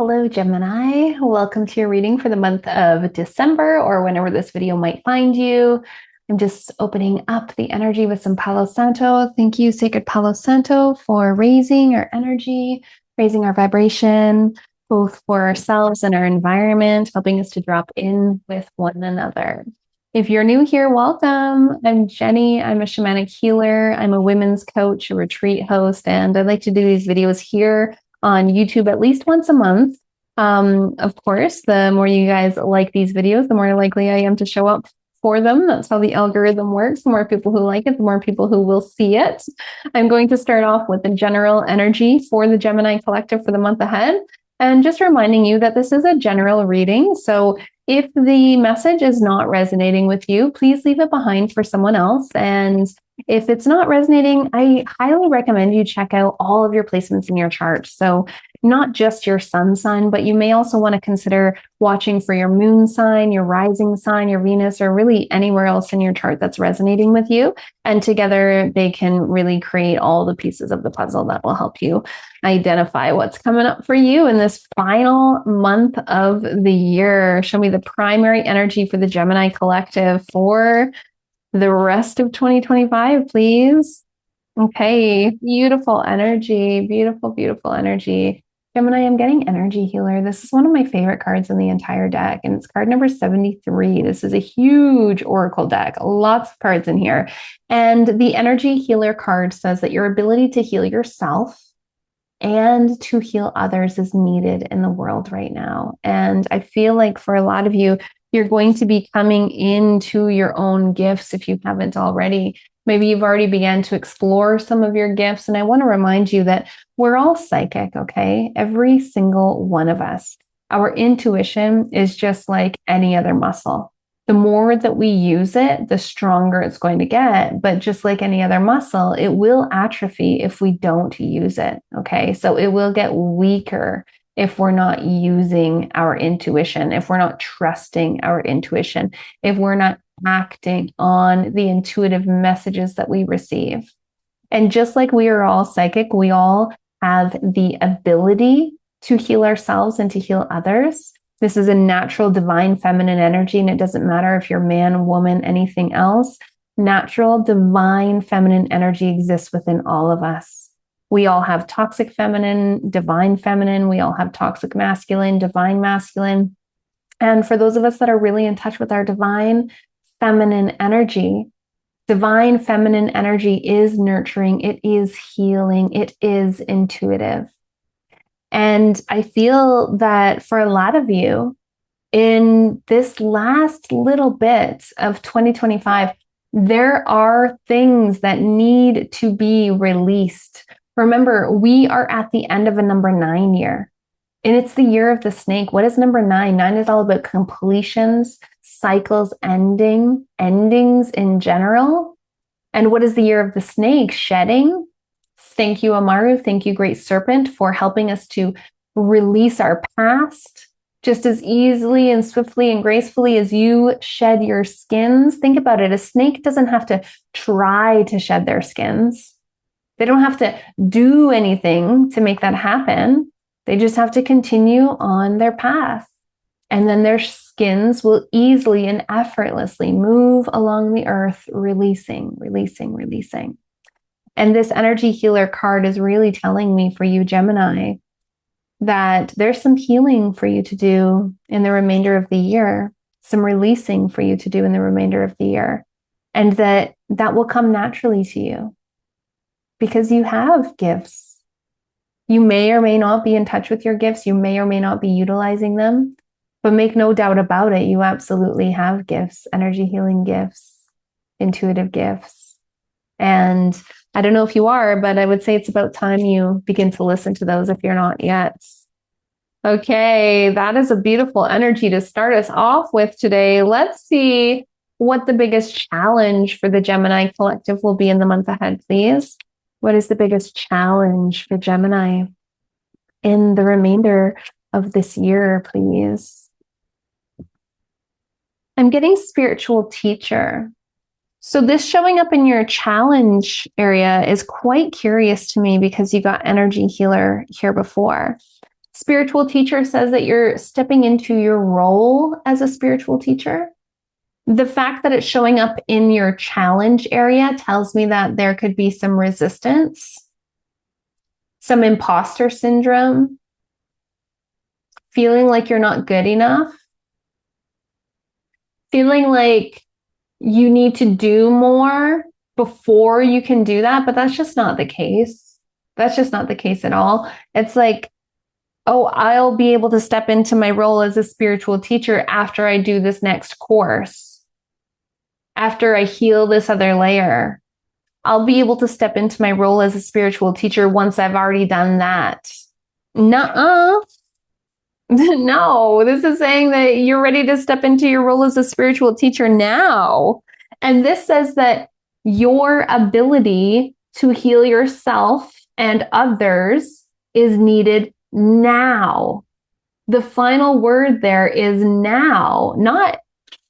Hello, Gemini. Welcome to your reading for the month of December or whenever this video might find you. I'm just opening up the energy with some Palo Santo. Thank you, Sacred Palo Santo, for raising our energy, raising our vibration, both for ourselves and our environment, helping us to drop in with one another. If you're new here, welcome. I'm Jenny. I'm a shamanic healer. I'm a women's coach, a retreat host, and I like to do these videos here on YouTube at least once a month. Of course, the more you guys like these videos, the more likely I am to show up for them. That's how the algorithm works. The more people who like it, the more people who will see it. I'm going to start off with the general energy for the Gemini collective for the month ahead. And just reminding you that this is a general reading. So if the message is not resonating with you, please leave it behind for someone else. And if it's not resonating, I highly recommend you check out all of your placements in your chart. So not just your sun sign, but you may also want to consider watching for your moon sign, your rising sign, your Venus, or really anywhere else in your chart that's resonating with you. And together they can really create all the pieces of the puzzle that will help you identify what's coming up for you in this final month of the year. Show me the primary energy for the Gemini collective for the rest of 2025, please. Okay, beautiful energy, beautiful, beautiful energy. Gemini, I'm getting Energy Healer. This is one of my favorite cards in the entire deck, and it's card number 73. This is a huge oracle deck, lots of cards in here. And the Energy Healer card says that your ability to heal yourself and to heal others is needed in the world right now. And I feel like for a lot of you, you're going to be coming into your own gifts if you haven't already. Maybe you've already began to explore some of your gifts. And I want to remind you that we're all psychic, okay? Every single one of us. Our intuition is just like any other muscle. The more that we use it, the stronger it's going to get. But just like any other muscle, it will atrophy if we don't use it, okay? So it will get weaker if we're not using our intuition, if we're not trusting our intuition, if we're not acting on the intuitive messages that we receive. And just like we are all psychic, we all have the ability to heal ourselves and to heal others. This is a natural divine feminine energy, and it doesn't matter if you're man, woman, anything else. Natural divine feminine energy exists within all of us. We all have toxic feminine, divine feminine. We all have toxic masculine, divine masculine. And for those of us that are really in touch with our divine feminine energy is nurturing, it is healing, it is intuitive. And I feel that for a lot of you, in this last little bit of 2025, there are things that need to be released. Remember, we are at the end of a number 9 year, and it's the year of the snake. What is number 9? 9 is all about completions, cycles, endings in general. And what is the year of the snake? Shedding. Thank you, Amaru. Thank you, Great Serpent, for helping us to release our past just as easily and swiftly and gracefully as you shed your skins. Think about it. A snake doesn't have to try to shed their skins. They don't have to do anything to make that happen. They just have to continue on their path. And then their skins will easily and effortlessly move along the earth, releasing. And this Energy Healer card is really telling me for you, Gemini, that there's some healing for you to do in the remainder of the year, some releasing for you to do in the remainder of the year, and that will come naturally to you because you have gifts. You may or may not be in touch with your gifts. You may or may not be utilizing them, but make no doubt about it, you absolutely have gifts, energy healing gifts, intuitive gifts. And I don't know if you are, but I would say it's about time you begin to listen to those if you're not yet. Okay, that is a beautiful energy to start us off with today. Let's see what the biggest challenge for the Gemini collective will be in the month ahead, please. What is the biggest challenge for Gemini in the remainder of this year, please? I'm getting spiritual teacher. So this showing up in your challenge area is quite curious to me because you got energy healer here before. spiritual teacher says that you're stepping into your role as a spiritual teacher. The fact that it's showing up in your challenge area tells me that there could be some resistance, some imposter syndrome, feeling like you're not good enough, feeling like you need to do more before you can do that. But that's just not the case. That's just not the case at all. It's like, oh, I'll be able to step into my role as a spiritual teacher after I do this next course, after I heal this other layer. I'll be able to step into my role as a spiritual teacher once I've already done that. Nuh-uh. No, this is saying that you're ready to step into your role as a spiritual teacher now. And this says that your ability to heal yourself and others is needed now. The final word there is now, not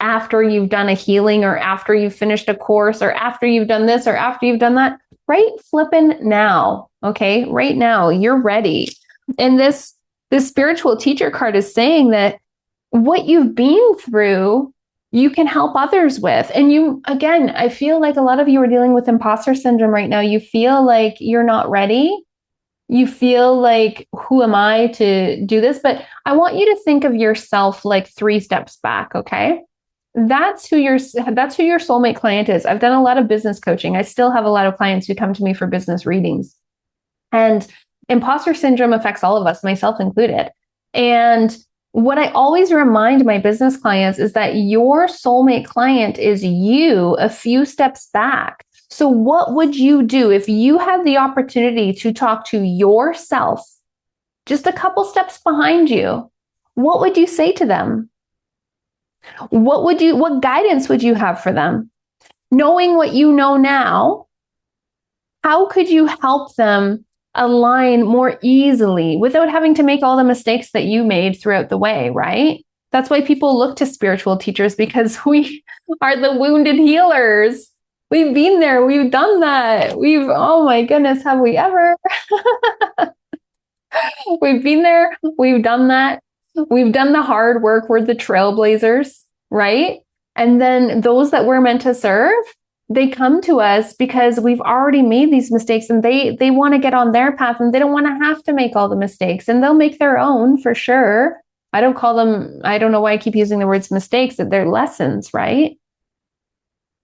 after you've done a healing or after you've finished a course or after you've done this or after you've done that. Right flipping now. Okay, right now, you're ready. And this spiritual teacher card is saying that what you've been through, you can help others with. And you, again, I feel like a lot of you are dealing with imposter syndrome right now. You feel like you're not ready. You feel like, who am I to do this? But I want you to think of yourself like 3 steps back, okay? That's who your soulmate client is. I've done a lot of business coaching. I still have a lot of clients who come to me for business readings. And imposter syndrome affects all of us, myself included. And what I always remind my business clients is that your soulmate client is you a few steps back. So what would you do if you had the opportunity to talk to yourself just a couple steps behind you? What would you say to them? What guidance would you have for them? Knowing what you know now, how could you help them align more easily without having to make all the mistakes that you made throughout the way, right? That's why people look to spiritual teachers, because we are the wounded healers. We've been there. We've done that. Oh my goodness, have we ever? We've been there. We've done that. We've done the hard work. We're the trailblazers, right? And then those that we're meant to serve, they come to us because we've already made these mistakes, and they want to get on their path, and they don't want to have to make all the mistakes, and they'll make their own for sure. I don't know why I keep using the words mistakes, that they're lessons, right?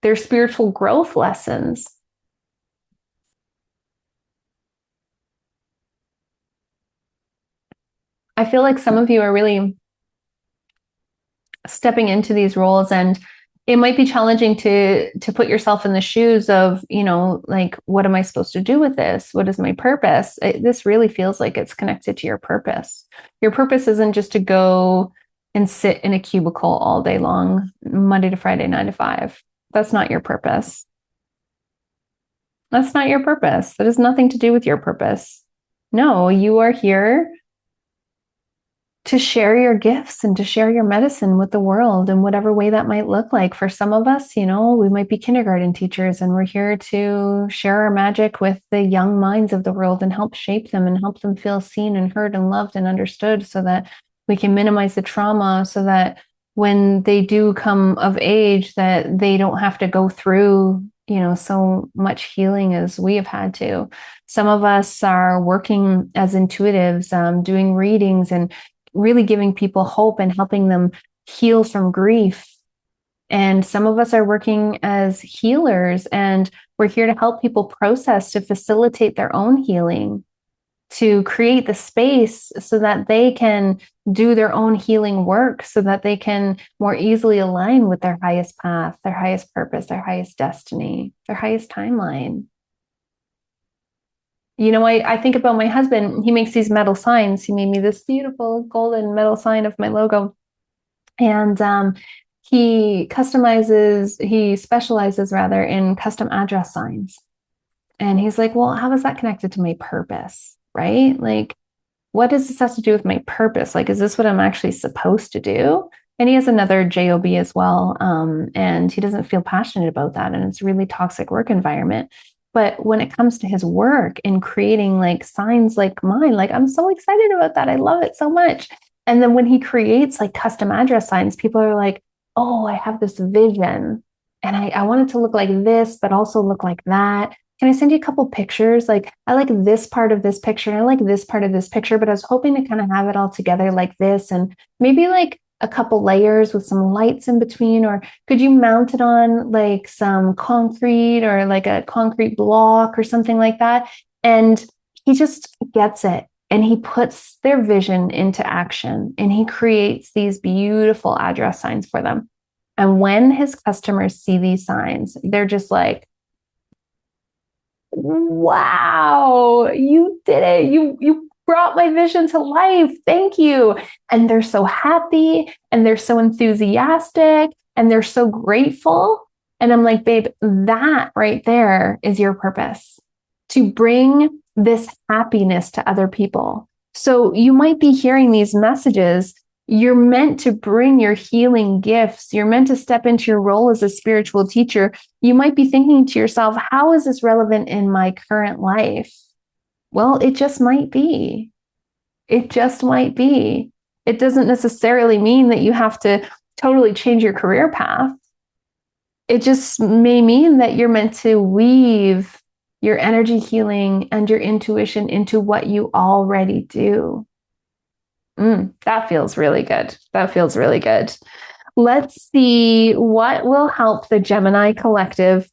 They're spiritual growth lessons. I feel like some of you are really stepping into these roles, and it might be challenging to put yourself in the shoes of, like, what am I supposed to do with this? What is my purpose? This really feels like it's connected to your purpose. Your purpose isn't just to go and sit in a cubicle all day long, Monday to Friday, 9 to 5. That's not your purpose. That's not your purpose. That has nothing to do with your purpose. No, you are here to share your gifts and to share your medicine with the world in whatever way that might look like. For some of us, we might be kindergarten teachers, and we're here to share our magic with the young minds of the world and help shape them and help them feel seen and heard and loved and understood, so that we can minimize the trauma, so that when they do come of age, that they don't have to go through, so much healing as we have had to. Some of us are working as intuitives, doing readings and really giving people hope and helping them heal from grief. And some of us are working as healers, and we're here to help people process, to facilitate their own healing, to create the space so that they can do their own healing work, so that they can more easily align with their highest path, their highest purpose, their highest destiny, their highest timeline. I think about my husband. He makes these metal signs. He made me this beautiful golden metal sign of my logo. And he specializes rather in custom address signs. And he's like, well, how is that connected to my purpose, right? Like, what does this have to do with my purpose? Like, is this what I'm actually supposed to do? And he has another job as well. And he doesn't feel passionate about that. And it's a really toxic work environment. But when it comes to his work and creating like signs like mine, like I'm so excited about that. I love it so much. And then when he creates like custom address signs, people are like, oh, I have this vision and I want it to look like this, but also look like that. Can I send you a couple pictures? Like, I like this part of this picture and I like this part of this picture, but I was hoping to kind of have it all together like this and maybe like a couple layers with some lights in between, or could you mount it on like some concrete or like a concrete block or something like that? And he just gets it and he puts their vision into action and he creates these beautiful address signs for them. And when his customers see these signs, they're just like, wow, you did it. You brought my vision to life. Thank you. And they're so happy and they're so enthusiastic and they're so grateful. And I'm like, babe, that right there is your purpose, to bring this happiness to other people. So you might be hearing these messages. You're meant to bring your healing gifts. You're meant to step into your role as a spiritual teacher. You might be thinking to yourself, how is this relevant in my current life? Well, it just might be. It just might be. It doesn't necessarily mean that you have to totally change your career path. It just may mean that you're meant to weave your energy healing and your intuition into what you already do. That feels really good. That feels really good. Let's see what will help the Gemini collective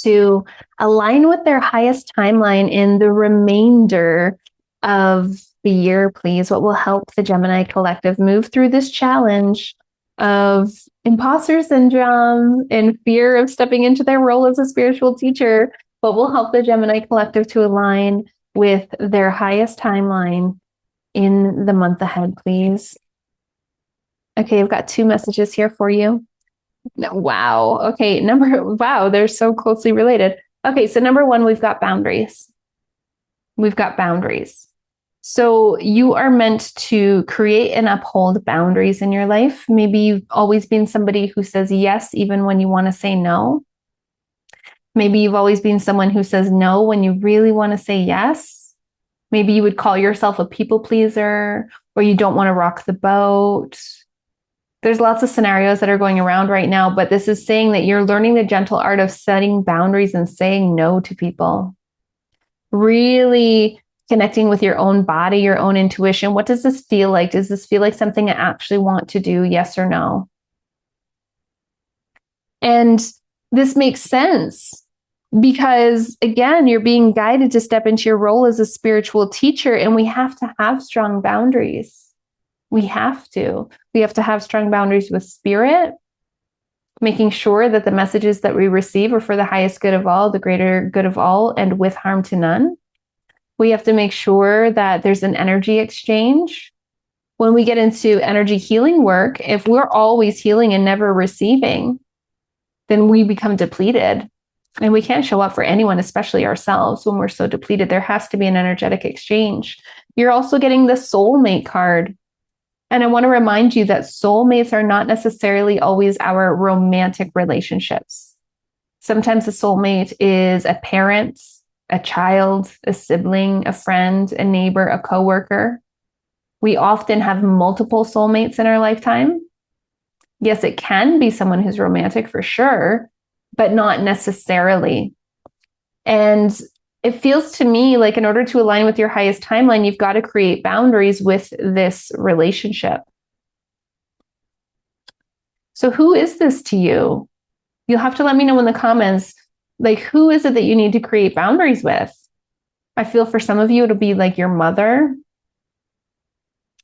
to align with their highest timeline in the remainder of the year, please. What will help the Gemini collective move through this challenge of imposter syndrome and fear of stepping into their role as a spiritual teacher? What will help the Gemini collective to align with their highest timeline in the month ahead, please? Okay, I've got 2 messages here for you. Wow. Okay, wow, they're so closely related. Okay, so number 1, we've got boundaries. We've got boundaries. So you are meant to create and uphold boundaries in your life. Maybe you've always been somebody who says yes, even when you want to say no. Maybe you've always been someone who says no when you really want to say yes. Maybe you would call yourself a people pleaser, or you don't want to rock the boat. There's lots of scenarios that are going around right now, but this is saying that you're learning the gentle art of setting boundaries and saying no to people. Really connecting with your own body, your own intuition. What does this feel like? Does this feel like something I actually want to do? Yes or no? And this makes sense because, again, you're being guided to step into your role as a spiritual teacher, and we have to have strong boundaries. We have to have strong boundaries with spirit, making sure that the messages that we receive are for the highest good of all, the greater good of all, and with harm to none. We have to make sure that there's an energy exchange. When we get into energy healing work, if we're always healing and never receiving, then we become depleted. And we can't show up for anyone, especially ourselves, when we're so depleted. There has to be an energetic exchange. You're also getting the soulmate card. And I want to remind you that soulmates are not necessarily always our romantic relationships. Sometimes a soulmate is a parent, a child, a sibling, a friend, a neighbor, a coworker. We often have multiple soulmates in our lifetime. Yes, it can be someone who's romantic for sure, but not necessarily. And it feels to me like in order to align with your highest timeline, you've got to create boundaries with this relationship. So who is this to you? You'll have to let me know in the comments, like, who is it that you need to create boundaries with? I feel for some of you, it'll be like your mother.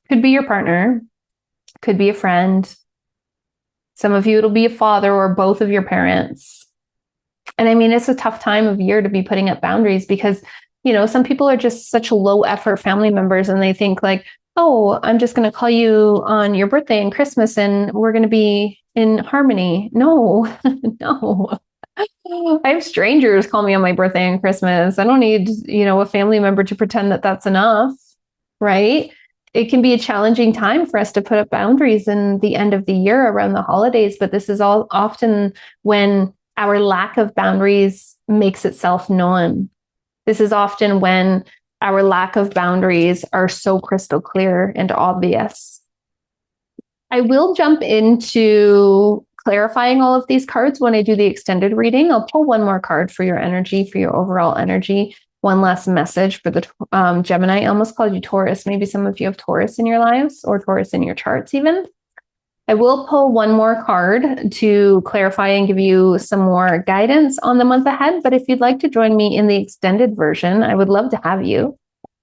Could be your partner. Could be a friend. Some of you, it'll be a father or both of your parents. And I mean, it's a tough time of year to be putting up boundaries because, you know, some people are just such low effort family members and they think like, oh, I'm just going to call you on your birthday and Christmas and we're going to be in harmony. No, no. I have strangers call me on my birthday and Christmas. I don't need, you know, a family member to pretend that that's enough, right? It can be a challenging time for us to put up boundaries in the end of the year around the holidays, but this is all often when our lack of boundaries makes itself known. This is often when our lack of boundaries are so crystal clear and obvious. I will jump into clarifying all of these cards when I do the extended reading. I'll pull one more card for your energy, for your overall energy. One last message for the Gemini. I almost called you Taurus. Maybe some of you have Taurus in your lives or Taurus in your charts even. I will pull one more card to clarify and give you some more guidance on the month ahead. But if you'd like to join me in the extended version, I would love to have you.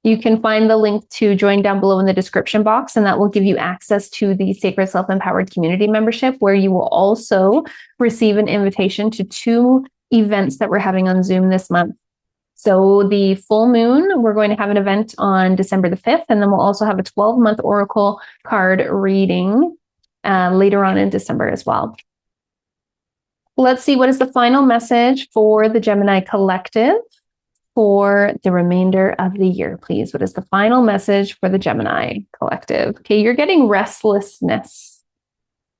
You can find the link to join down below in the description box, and that will give you access to the Sacred Self-Empowered Community membership, where you will also receive an invitation to 2 events that we're having on Zoom this month. So the full moon, we're going to have an event on December the 5th, and then we'll also have a 12-month Oracle card reading later on in December as well. Let's see, what is the final message for the Gemini collective for the remainder of the year, please? What is the final message for the Gemini collective? Okay, you're getting restlessness.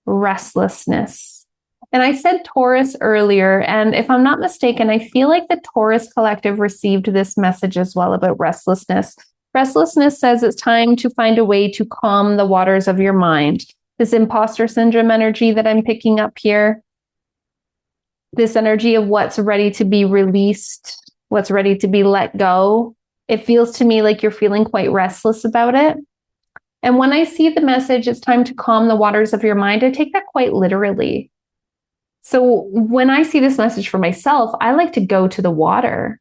Restlessness. And I said Taurus earlier, and if I'm not mistaken, I feel like the Taurus collective received this message as well about restlessness. Restlessness says it's time to find a way to calm the waters of your mind. This imposter syndrome energy that I'm picking up here, this energy of what's ready to be released, what's ready to be let go. It feels to me like you're feeling quite restless about it. And when I see the message, it's time to calm the waters of your mind, I take that quite literally. So when I see this message for myself, I like to go to the water.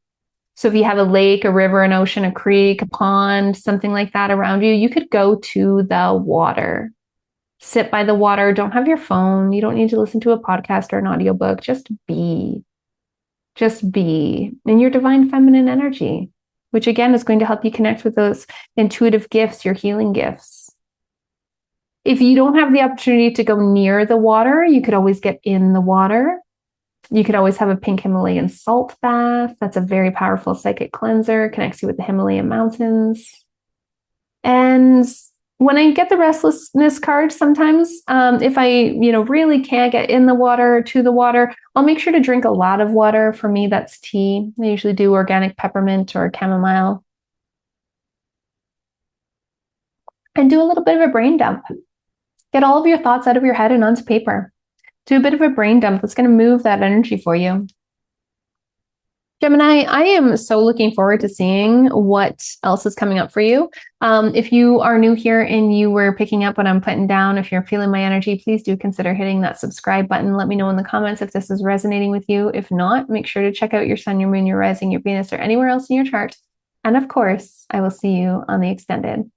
So if you have a lake, a river, an ocean, a creek, a pond, something like that around you, you could go to the water. Sit by the water. Don't have your phone. You don't need to listen to a podcast or an audiobook. Just be. Just be in your divine feminine energy, which again is going to help you connect with those intuitive gifts, your healing gifts. If you don't have the opportunity to go near the water, you could always get in the water. You could always have a pink Himalayan salt bath. That's a very powerful psychic cleanser, connects you with the Himalayan mountains. And when I get the restlessness card, sometimes if I, really can't get in the water, to the water, I'll make sure to drink a lot of water. For me, that's tea. I usually do organic peppermint or chamomile. And do a little bit of a brain dump. Get all of your thoughts out of your head and onto paper. Do a bit of a brain dump that's going to move that energy for you. Gemini, I am so looking forward to seeing what else is coming up for you. If you are new here and you were picking up what I'm putting down, if you're feeling my energy, please do consider hitting that subscribe button. Let me know in the comments if this is resonating with you. If not, make sure to check out your sun, your moon, your rising, your Venus, or anywhere else in your chart. And of course, I will see you on the extended.